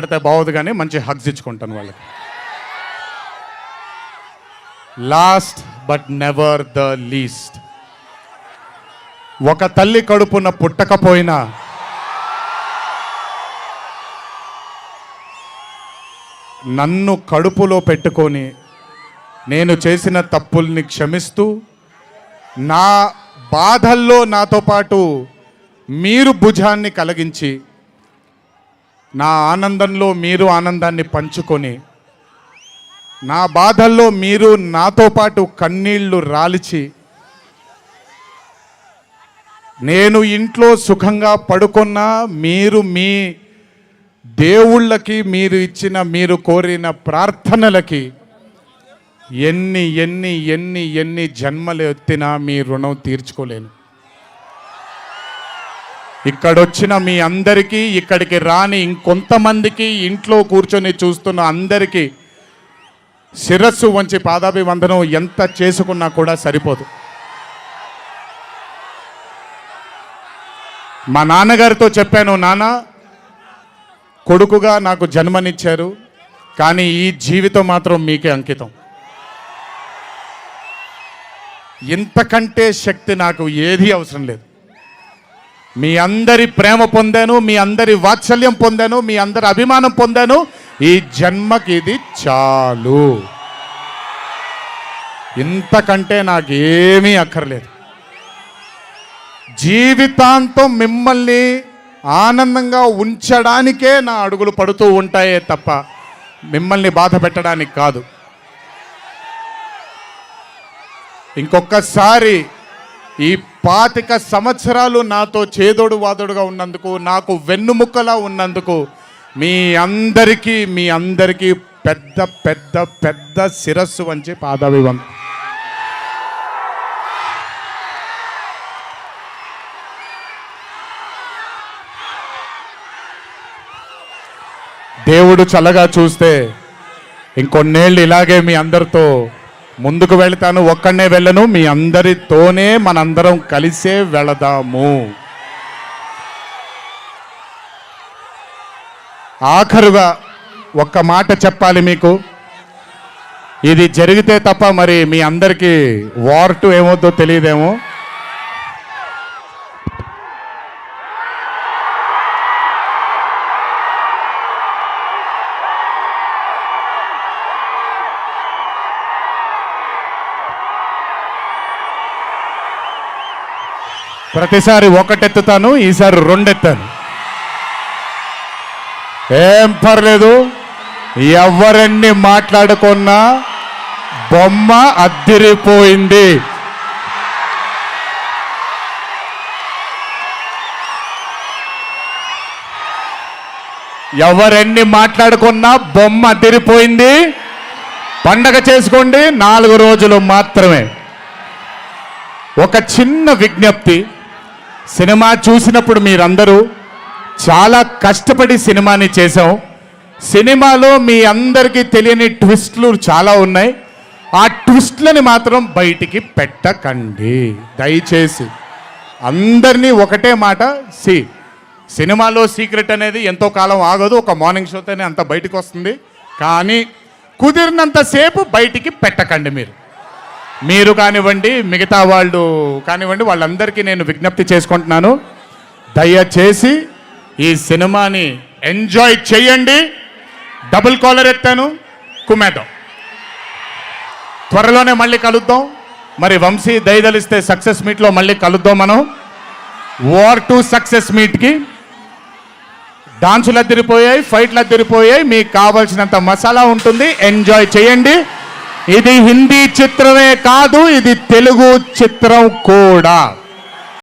పెడితే బాగోదు కానీ మంచి హగ్స్ ఇచ్చుకుంటాను వాళ్ళకి. Last but never the least, ఒక తల్లి కడుపున పుట్టకపోయినా నన్ను కడుపులో పెట్టుకొని నేను చేసిన తప్పుల్ని క్షమిస్తూ నా బాధల్లో నాతో పాటు మీరు భుజాన్ని కలిగించి నా ఆనందంలో మీరు ఆనందాన్ని పంచుకొని నా బాధల్లో మీరు నాతో పాటు కన్నీళ్లు రాల్చి నేను ఇంట్లో సుఖంగా పడుకున్నా మీరు మీ దేవుళ్ళకి మీరు ఇచ్చిన మీరు కోరిన ప్రార్థనలకి ఎన్ని ఎన్ని ఎన్ని ఎన్ని జన్మలు ఎత్తినా మీ రుణం తీర్చుకోలేను. ఇక్కడొచ్చిన మీ అందరికీ, ఇక్కడికి రాని ఇంకొంతమందికి, ఇంట్లో కూర్చొని చూస్తున్న అందరికీ శిరస్సు వంచి పాదాభివందనం ఎంత చేసుకున్నా కూడా సరిపోదు. మా నాన్నగారితో చెప్పాను, నాన్న కొడుకుగా నాకు జన్మనిచ్చారు, కానీ ఈ జీవితం మాత్రం మీకే అంకితం. ఇంతకంటే శక్తి నాకు ఏది అవసరం లేదు. మీ అందరి ప్రేమ పొందాను, మీ అందరి వాత్సల్యం పొందాను, మీ అందరి అభిమానం పొందాను. ఈ జన్మకి ఇది చాలు. ఇంతకంటే నాకు ఏమీ అక్కర్లేదు. జీవితాంతం మిమ్మల్ని ఆనందంగా ఉంచడానికే నా అడుగులు పడుతూ ఉంటాయే తప్ప మిమ్మల్ని బాధ పెట్టడానికి కాదు. ఇంకొకసారి ఈ 25 సంవత్సరాలు నాతో చేదోడు వాదోడుగా ఉన్నందుకు, నాకు వెన్నుముక్కలా ఉన్నందుకు మీ అందరికీ పెద్ద పెద్ద పెద్ద శిరస్సు వంచి పాదాభివందనం. దేవుడు చల్లగా చూస్తే ఇంకొన్నేళ్ళు ఇలాగే మీ అందరితో ముందుకు వెళ్తాను. ఒక్కడనే వెళ్ళను, మీ అందరితోనే మనందరం కలిసే వెళదాము. ఆఖరుగా ఒక్క మాట చెప్పాలి మీకు. ఇది జరిగితే తప్ప మరి మీ అందరికీ వార్ 2 ఏమవుతుందో తెలియదేమో. ప్రతిసారి ఒకటెత్తుతాను, ఈసారి 2 ఎత్తాను. ఏం పర్లేదు, ఎవరెన్ని మాట్లాడుకున్నా బొమ్మ అద్దిరిపోయింది. ఎవరెన్ని మాట్లాడుకున్నా బొమ్మ అద్దిరిపోయింది. పండగ చేసుకోండి, 4 రోజులు మాత్రమే. ఒక చిన్న విజ్ఞప్తి, సినిమా చూసినప్పుడు మీరందరూ చాలా కష్టపడి సినిమాని చేశాం. సినిమాలో మీ అందరికీ తెలియని ట్విస్ట్లు చాలా ఉన్నాయి. ఆ ట్విస్ట్లని మాత్రం బయటికి పెట్టకండి దయచేసి. అందరినీ ఒకటే మాట, సినిమాలో సీక్రెట్ అనేది ఎంతో కాలం ఆగదు, ఒక మార్నింగ్ షోతోనే అంత బయటకు వస్తుంది. కానీ కుదిరినంతసేపు బయటికి పెట్టకండి. మీరు కానివ్వండి, మిగతా వాళ్ళు కానివ్వండి, వాళ్ళందరికీ నేను విజ్ఞప్తి చేసుకుంటున్నాను, దయచేసి ఈ సినిమాని ఎంజాయ్ చేయండి. డబుల్ కాలర్ ఎత్తాను, కుమ్మేద్దాం. త్వరలోనే మళ్ళీ కలుద్దాం. మరి వంశీ దయదలిస్తే సక్సెస్ మీట్లో మళ్ళీ కలుద్దాం. మనం వార్ 2 సక్సెస్ మీట్కి డాన్సులు అద్దరిపోయాయి, ఫైట్లు అద్దరిపోయాయి. మీకు కావాల్సినంత మసాలా ఉంటుంది, ఎంజాయ్ చేయండి. ఇది హిందీ చిత్రమే కాదు, ఇది తెలుగు చిత్రం కూడా.